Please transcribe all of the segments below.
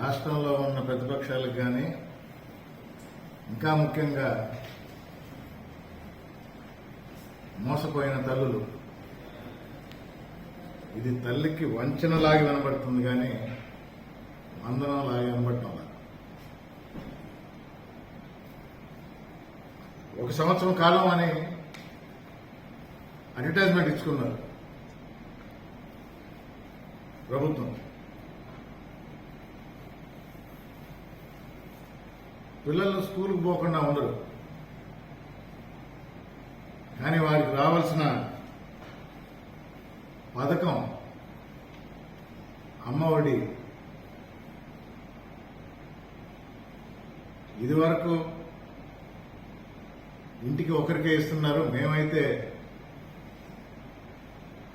రాష్ట్రంలో ఉన్న ప్రతిపక్షాలకు కానీ ఇంకా ముఖ్యంగా మోసపోయిన తల్లులు, ఇది తల్లికి వంచనలాగి వినబడుతుంది కానీ వందనంలాగి వినబడటం. ఒక సంవత్సరం కాలం అని అడ్వర్టైజ్మెంట్ ఇచ్చుకున్నారు ప్రభుత్వం. పిల్లలు స్కూల్కి పోకుండా ఉండరు, కానీ వారికి రావాల్సిన పథకం అమ్మఒడి ఇదివరకు ఇంటికి ఒకరికే ఇస్తున్నారు. మేమైతే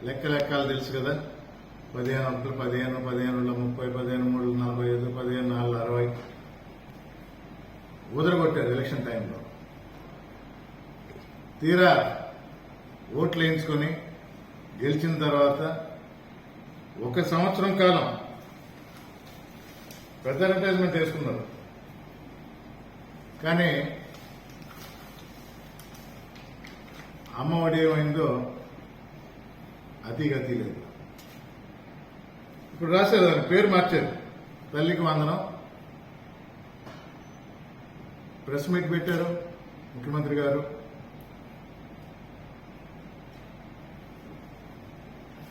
లెక్కలు తెలుసు కదా, 15 ఒకరు 15, 15 30, 15 3 45, 15 4 60 ఊదరగొట్టారు ఎలక్షన్ టైంలో. తీరా ఓట్లు వేయించుకొని గెలిచిన తర్వాత ఒక సంవత్సరం కాలం పెద్ద అడ్వర్టైజ్మెంట్ వేసుకున్నారు, కానీ అమ్మఒడి ఏమైందో అతిగతి లేదు. ఇప్పుడు రాశారు, దాని పేరు మార్చారు, తల్లికి వందనం. ప్రెస్ మీట్ పెట్టారు ముఖ్యమంత్రి గారు.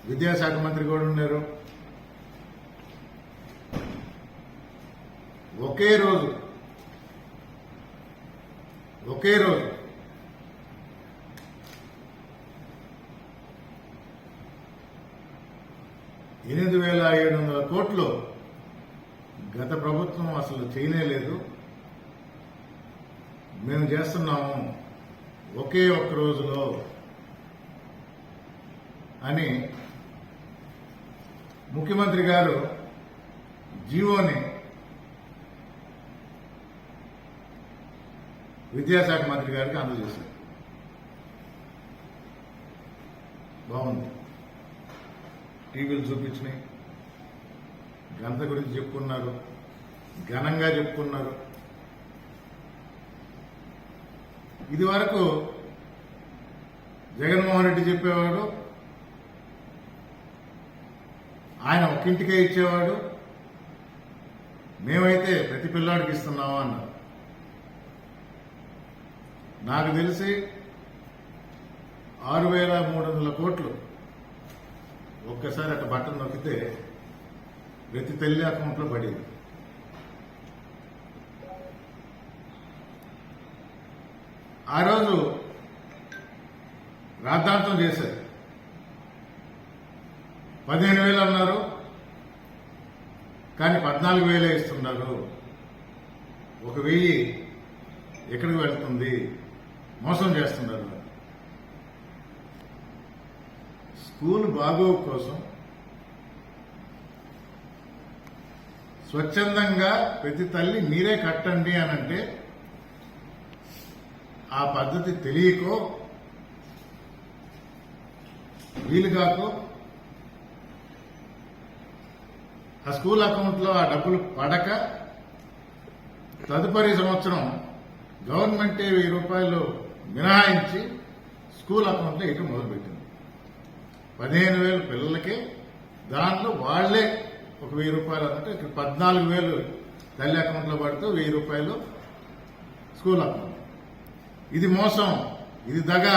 విద్యాశాఖ మంత్రి కూడా ఉన్నారు. ఒకే రోజు 8,700 కోట్లు గత ప్రభుత్వం అసలు చేయలేదు. మేము చేస్తున్నాము ఒకే ఒక్క రోజులో అని ముఖ్యమంత్రి గారు జీవోని విద్యాశాఖ మంత్రి గారికి అందజేశారు. బాగుంది, టీవీలు చూపించినాయి, ఘనత గురించి చెప్పుకున్నారు, ఘనంగా చెప్పుకున్నారు. ఇది వరకు జగన్మోహన్ రెడ్డి చెప్పేవాడు, ఆయన ఒక్కింటికే ఇచ్చేవాడు, మేమైతే ప్రతి పిల్లాడికి ఇస్తున్నాము అన్నారు. నాకు తెలిసి 6,300 కోట్లు ఒక్కసారి అట్ట బట్టను నొక్కితే ప్రతి తల్లి అకౌంట్లో పడేది. ఆ రోజు రాద్ధాంతం చేశారు. 15,000 అన్నారు, కానీ 14,000 ఇస్తున్నారు. 1,000 ఎక్కడికి వెళ్తుంది? మోసం చేస్తున్నారు. స్కూల్ బాగోగు కోసం స్వచ్ఛందంగా ప్రతి తల్లి మీరే కట్టండి అనంటే ఆ పద్ధతి తెలియకో వీలుగాకో ఆ స్కూల్ అకౌంట్లో ఆ డబ్బులు పడక తదుపరి సంవత్సరం గవర్నమెంటే 1,000 రూపాయలు మినహాయించి స్కూల్ అకౌంట్లో ఇటు మొదలుపెట్టింది. 15,000 పిల్లలకే, దాంట్లో వాళ్లే 1,000 రూపాయలు అన్నట్టు ఇక్కడ 14,000 తల్లి అకౌంట్లో పడుతూ 1,000 రూపాయలు స్కూల్ అకౌంట్. ఇది మోసం, ఇది దగా.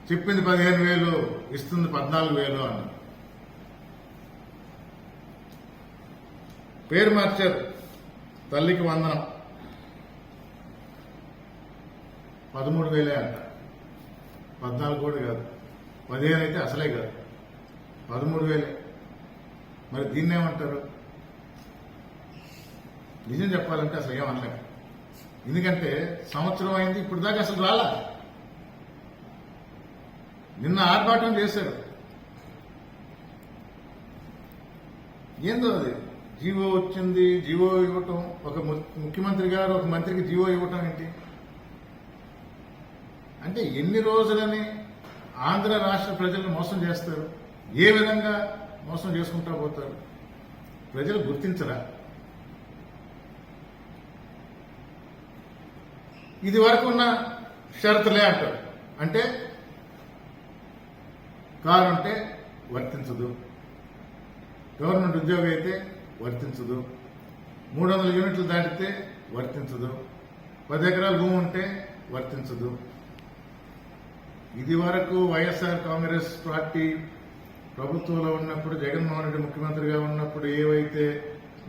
చెప్పింది 15,000 ఇస్తుంది 14,000 అన్నారు. పేరు మార్చారు, తల్లికి వందనం 13,000 అంట. 14 కూడా కాదు, 15 అయితే అసలే కాదు, 13,000. మరి దీన్ని ఏమంటారు? నిజం చెప్పాలంటే అసలు ఏమనలేక, ఎందుకంటే సంవత్సరం అయింది, ఇప్పుడు దాకా అసలు రాలా. నిన్న ఆర్భాటం చేశారు. ఏందో అది, జీవో వచ్చింది, జీవో ఇవ్వటం, ఒక ముఖ్యమంత్రి గారు ఒక మంత్రికి జీవో ఇవ్వటం ఏంటి అంటే ఎన్ని రోజులని ఆంధ్ర రాష్ట్ర ప్రజలను మోసం చేస్తారు? ఏ విధంగా మోసం చేసుకుంటా పోతారు? ప్రజలు గుర్తించరా? ఇది వరకు ఉన్న షరతులే అంటారు. అంటే కారు ఉంటే వర్తించదు, గవర్నమెంట్ ఉద్యోగం అయితే వర్తించదు, 300 యూనిట్లు దాటితే వర్తించదు, 10 ఎకరాల భూమి ఉంటే వర్తించదు. ఇది వరకు వైఎస్ఆర్ కాంగ్రెస్ పార్టీ ప్రభుత్వంలో ఉన్నప్పుడు, జగన్మోహన్ రెడ్డి ముఖ్యమంత్రిగా ఉన్నప్పుడు ఏవైతే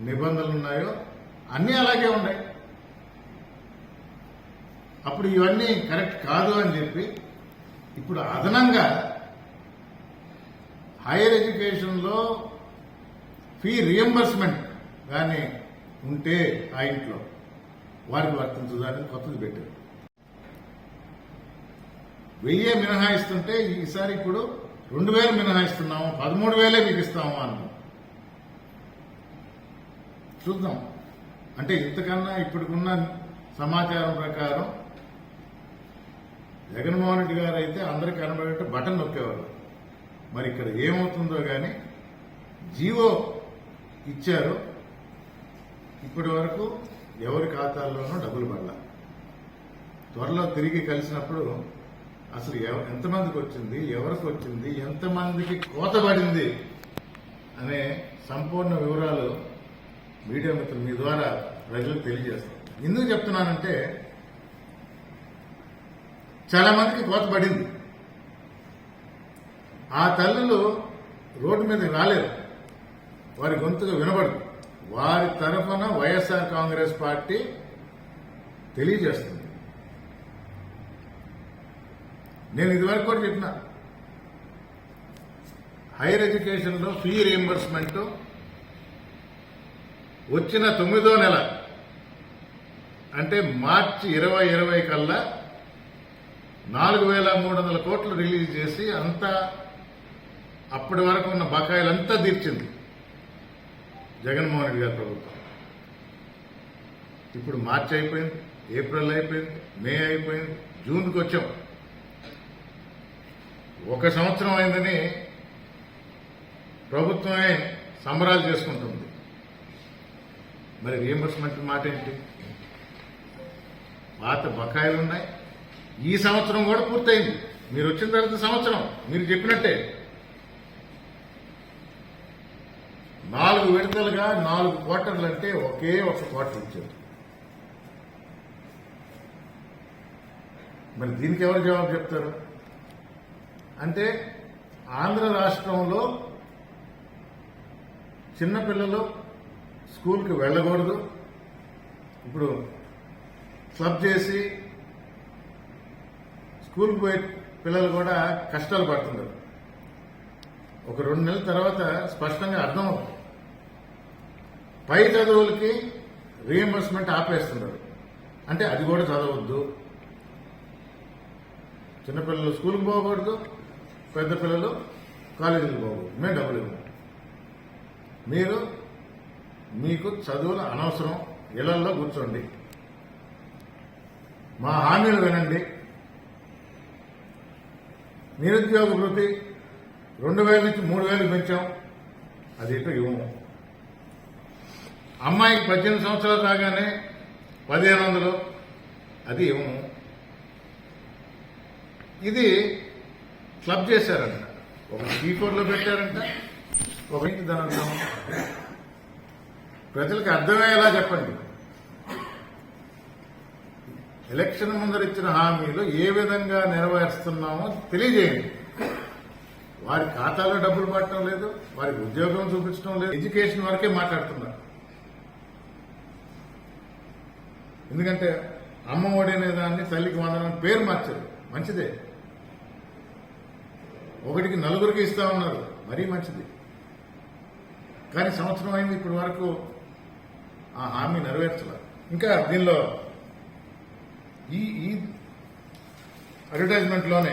నిబంధనలు ఉన్నాయో అన్నీ అలాగే ఉన్నాయి. అప్పుడు ఇవన్నీ కరెక్ట్ కాదు అని చెప్పి ఇప్పుడు అదనంగా హైయర్ ఎడ్యుకేషన్లో ఫీ రియంబర్స్మెంట్ కానీ ఉంటే ఆ ఇంట్లో వారికి వర్తించదు అని కొత్తది పెట్టారు. 1000 మినహాయిస్తుంటే ఈసారి ఇప్పుడు 2000 మినహాయిస్తున్నాము, 13,000 మీకు ఇస్తాము అన్నాం. చూద్దాం. అంటే ఇంతకన్నా ఇప్పటికున్న సమాచారం ప్రకారం జగన్మోహన్ రెడ్డి గారు అయితే అందరికీ కనబడేట్టు బటన్ నొక్కేవారు. మరి ఇక్కడ ఏమవుతుందో కానీ జీవో ఇచ్చారు, ఇప్పటి వరకు ఎవరి ఖాతాల్లోనూ డబ్బులు పడలా. త్వరలో తిరిగి కలిసినప్పుడు అసలు ఎంతమందికి వచ్చింది, ఎవరికి వచ్చింది, ఎంతమందికి కోతబడింది అనే సంపూర్ణ వివరాలు మీడియా మిత్రులు మీ ద్వారా ప్రజలకు తెలియజేస్తాం. ఎందుకు చెప్తున్నానంటే చాలా మందికి కోతబడింది. ఆ తల్లులు రోడ్డు మీదకి రాలేరు, వారి గొంతుగా వినబడదు. వారి తరఫున వైఎస్ఆర్ కాంగ్రెస్ పార్టీ తెలియజేస్తుంది. నేను ఇదివరకు కూడా చెప్పిన, హైయర్ ఎడ్యుకేషన్లో ఫీ రియంబర్స్మెంట్ వచ్చిన 9వ నెల అంటే మార్చి 2020 కల్లా 4,300 కోట్లు రిలీజ్ చేసి అంతా అప్పటి వరకు ఉన్న బకాయిలంతా తీర్చింది జగన్మోహన్ రెడ్డి గారి ప్రభుత్వం. ఇప్పుడు మార్చి అయిపోయింది, ఏప్రిల్ అయిపోయింది, మే అయిపోయింది, జూన్కి వచ్చాం. 1 సంవత్సరం అయిందని ప్రభుత్వమే సంబరాలు చేసుకుంటుంది. మరి రియంబర్స్మెంట్ మాట ఏంటి? పాత బకాయిలు ఉన్నాయి. ఈ సంవత్సరం కూడా పూర్తయింది. మీరు వచ్చిన తర్వాత సంవత్సరం మీరు చెప్పినట్టే 4 విడతలుగా 4 క్వార్టర్లు అంటే ఒకే ఒక క్వార్టర్ ఇచ్చారు. మరి దీనికి ఎవరు జవాబు చెప్తారు? అంటే ఆంధ్ర రాష్ట్రంలో చిన్నపిల్లలు స్కూల్కి వెళ్ళకూడదు. ఇప్పుడు క్లబ్ చేసి స్కూల్కి పోయే పిల్లలు కూడా కష్టాలు పడుతున్నారు. ఒక 2 నెలల తర్వాత స్పష్టంగా అర్థమవుతుంది. పై చదువులకి రీఎంబర్స్మెంట్ ఆపేస్తున్నారు. అంటే అది కూడా చదవద్దు. చిన్నపిల్లలు స్కూల్కి పోకూడదు, పెద్ద పిల్లలు కాలేజీకి పోకూడదు. మేము డబ్బులు ఇవ్వము. మీకు చదువులు అనవసరం, ఇళ్లలో కూర్చోండి, మా హామీలు వినండి. నిరుద్యోగ వృత్తి 2,000 నుంచి 3,000 పెంచాం, అది ఇటు ఇవ్వము. అమ్మాయికి 18 సంవత్సరాలు రాగానే 1,500, అది ఇవ్వము. ఇది క్లబ్ చేశారంట, ఒక P4లో పెట్టారంట, ఒక ఇంటి ధనం. ప్రజలకు అర్థమయ్యేలా చెప్పండి. ఎలక్షన్ ముందర ఇచ్చిన హామీలు ఏ విధంగా నెరవేరుస్తున్నామో తెలియజేయండి. వారి ఖాతాలో డబ్బులు పట్టడం లేదు, వారికి ఉద్యోగం చూపించడం లేదు, ఎడ్యుకేషన్ వరకే మాట్లాడుతున్నారు. ఎందుకంటే అమ్మ ఒడి అనే దాన్ని తల్లికి వందనం పేరు మార్చారు, మంచిదే. 1కి 4 ఇస్తా ఉన్నారు, మరీ మంచిది. కానీ సంవత్సరం అయింది, ఇప్పటి వరకు ఆ హామీ నెరవేర్చలేదు. ఇంకా దీనిలో ఈ అడ్వర్టైజ్మెంట్లోనే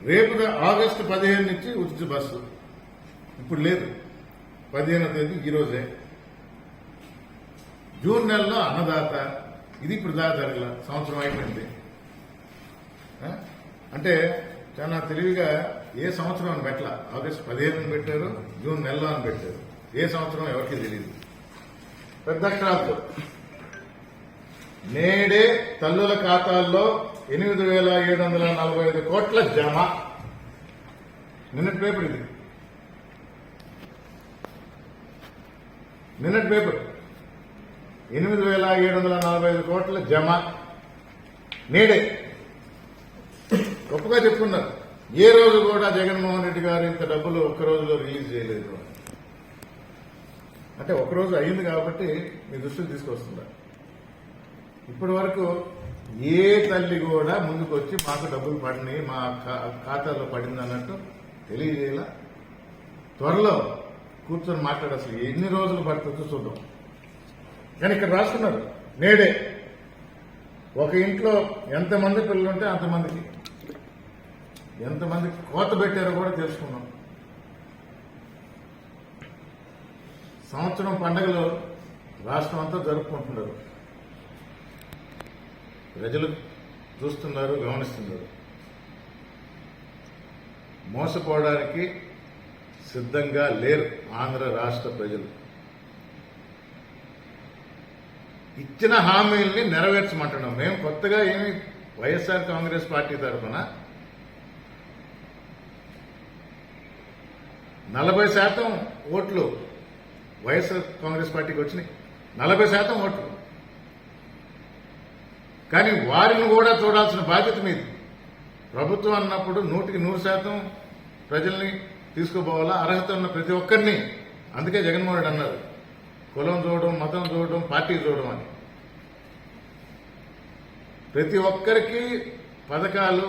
రేపు ఆగస్టు 15 నుంచి ఉచిత బస్సు, ఇప్పుడు లేదు, 15వ తేదీ ఈరోజే. జూన్ నెలలో అన్నదాత, ఇది ఇప్పుడు దాకా జరగల, సంవత్సరం అయిపోయింది. అంటే చాలా తెలివిగా ఏ సంవత్సరం అని పెట్టాల ఆగస్టు 15 పెట్టారు, జూన్ నెలలో అని పెట్టారు. ఏ సంవత్సరం ఎవరికి తెలియదు. పెద్ద అక్షరాలతో నేడే తల్లుల ఖాతాల్లో 8,745 కోట్ల జమ. నిన్నటి పేపర్ ఇది, నిన్నటి పేపర్. 8,745 కోట్ల జమ నేడే. గొప్పగా చెప్పుకున్నారు. ఏ రోజు కూడా జగన్మోహన్ రెడ్డి గారు ఇంత డబ్బులు ఒక్క రోజులో రిలీజ్ చేయలేదు. అంటే ఒకరోజు అయింది కాబట్టి మీ దృష్టికి తీసుకొస్తున్నారు. ఇప్పటి వరకు ఏ తల్లి కూడా ముందుకు వచ్చి మాకు డబ్బులు పడినాయి, మా ఖాతాలో పడింది అన్నట్టు తెలియజేయాల. త్వరలో కూర్చొని మాట్లాడు అసలు ఎన్ని రోజులు పడుతుందో చూద్దాం. కానీ ఇక్కడ రాస్తున్నారు నేడే. ఒక ఇంట్లో ఎంతమంది పిల్లలుంటే అంతమందికి, ఎంతమంది కోత పెట్టారో కూడా తెలుసుకున్నాం. సంవత్సరం పండుగలు రాష్ట్రం అంతా జరుపుకుంటున్నారు. ప్రజలు చూస్తున్నారు, గమనిస్తున్నారు. మోసపోవడానికి సిద్ధంగా లేరు ఆంధ్ర రాష్ట్ర ప్రజలు. ఇచ్చిన హామీల్ని నెరవేర్చమంటున్నాం. మేము కొత్తగా ఏమి వైఎస్ఆర్ కాంగ్రెస్ పార్టీ తరఫున 40% ఓట్లు వైఎస్ఆర్ కాంగ్రెస్ పార్టీకి వచ్చినాయి. 40% ఓట్లు. కానీ వారిని కూడా చూడాల్సిన బాధ్యత మీది. ప్రభుత్వం అన్నప్పుడు 100% ప్రజల్ని తీసుకుపోవాలా, అర్హత ఉన్న ప్రతి ఒక్కరిని. అందుకే జగన్మోహన్ రెడ్డి అన్నారు కులం చూడడం, మతం చూడడం, పార్టీ చూడడం అని. ప్రతి ఒక్కరికి పథకాలు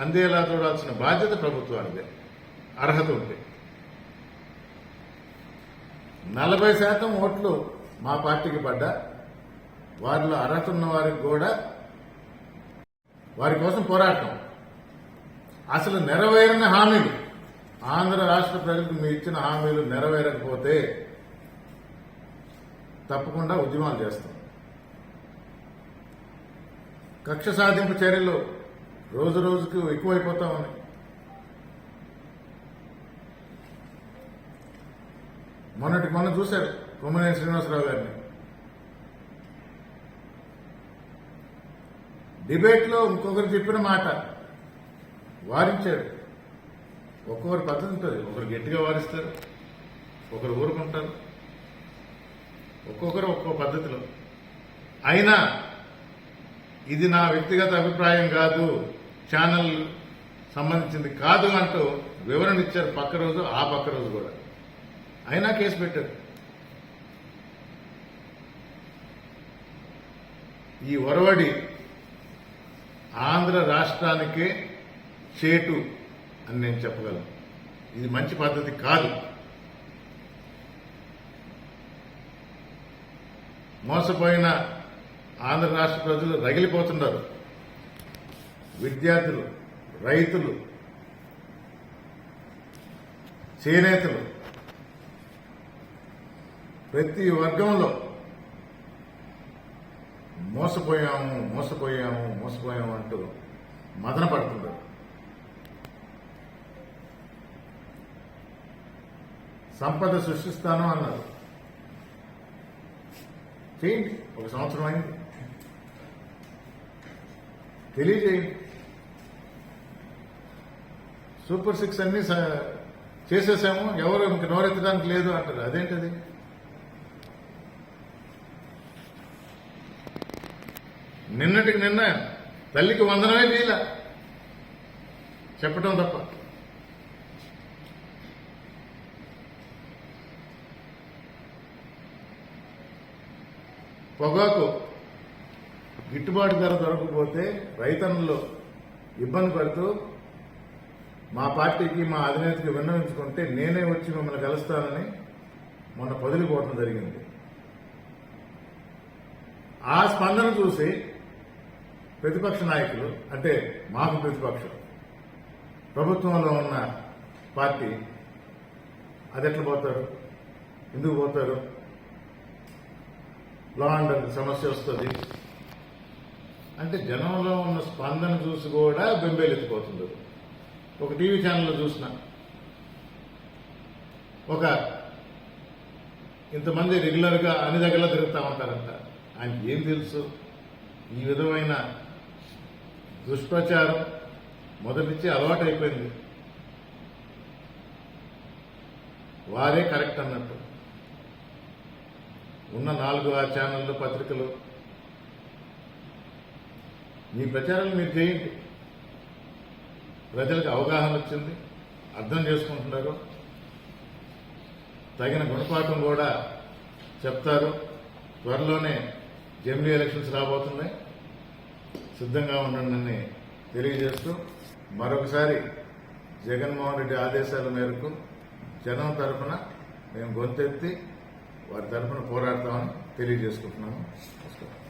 అందేలా చూడాల్సిన బాధ్యత ప్రభుత్వానిదే, అర్హత ఉంటే. 40% ఓట్లు మా పార్టీకి పడ్డా వారిలో అర్హత ఉన్న వారికి కూడా వారి కోసం పోరాటం. అసలు నెరవేరిన హామీలు, ఆంధ్ర రాష్ట్ర ప్రజలకు మీరు ఇచ్చిన హామీలు నెరవేరకపోతే తప్పకుండా ఉద్యమాలు చేస్తాం. కక్ష సాధింపు చర్యలు రోజు రోజుకు ఎక్కువైపోతా ఉన్నాయి. మొన్న చూశారు కొమ్మనేని శ్రీనివాసరావు గారిని డిబేట్లో. ఇంకొకరు చెప్పిన మాట వారించాడు. ఒక్కొక్కరు పద్ధతి ఉంటుంది. ఒకరు గట్టిగా వారిస్తారు, ఒకరు ఊరుకుంటారు, ఒక్కొక్కరు ఒక్కో పద్ధతిలో. అయినా ఇది నా వ్యక్తిగత అభిప్రాయం కాదు, ఛానల్ సంబంధించింది కాదు అంటూ వివరణ ఇచ్చారు. పక్క రోజు ఆ పక్క రోజు కూడా అయినా కేసు పెట్టారు. ఈ ఒరవడి ఆంధ్ర రాష్ట్రానికే చేటు అని నేను చెప్పగలను. ఇది మంచి పద్ధతి కాదు. మోసపోయిన ఆంధ్ర రాష్ట్ర ప్రజలు రగిలిపోతున్నారు. విద్యార్థులు, రైతులు, చేనేతలు, ప్రతి వర్గంలో మోసపోయాము మోసపోయాము మోసపోయాము అంటూ మదన పడుతున్నారు. సంపద సృష్టిస్తాను అన్నారు. చేయండి. 1 సంవత్సరం అయింది. తెలియజేయండి. సూపర్ 6 అన్ని చేసేసాము, ఎవరు ఇంక నోరెత్తడానికి లేదు అంటారు. అదేంటది? నిన్నటికి నిన్న తల్లికి వందనమే చేయలే చెప్పడం తప్ప. పొగాకు గిట్టుబాటు ధర దొరకకపోతే రైతన్నులు ఇబ్బంది పడుతూ మా పార్టీకి, మా అధినేతకి విన్నవించుకుంటే నేనే వచ్చి మిమ్మల్ని కలుస్తానని మొన్న పొదిలిపోవడం జరిగింది. ఆ స్పందన చూసి ప్రతిపక్ష నాయకులు, అంటే మాకు ప్రతిపక్షం, ప్రభుత్వంలో ఉన్న పార్టీ అది ఎట్లా పోతారు, ఎందుకు పోతారు, లా అండ్ ఆర్డర్ సమస్య వస్తుంది, అంటే జనంలో ఉన్న స్పందన చూసి కూడా బెంబేలెత్తిపోతుంది. ఒక టీవీ ఛానల్లో చూసిన ఒక ఇంతమంది రెగ్యులర్గా అన్ని దగ్గరలో తిరుగుతూ ఉంటారంట. ఆయనకి ఏం తెలుసు? ఈ విధమైన దుష్ప్రచారం మొదటి నుంచి అలవాటు అయిపోయింది. వారే కరెక్ట్ అన్నట్టు ఉన్న 4 ఛానళ్ళు, పత్రికలు, మీ ప్రచారాలు మీరు చేయండి. ప్రజలకు అవగాహన వచ్చింది, అర్థం చేసుకుంటున్నారు, తగిన గుణపాఠం కూడా చెప్తారు. త్వరలోనే జమిలీ ఎలక్షన్స్ రాబోతున్నాయి, సిద్ధంగా ఉండండి తెలియజేస్తూ మరొకసారి జగన్మోహన్ రెడ్డి ఆదేశాల మేరకు జనం తరఫున మేము గొంతెత్తి వారి తరఫున పోరాడతామని తెలియజేసుకుంటున్నాము. నమస్కారం.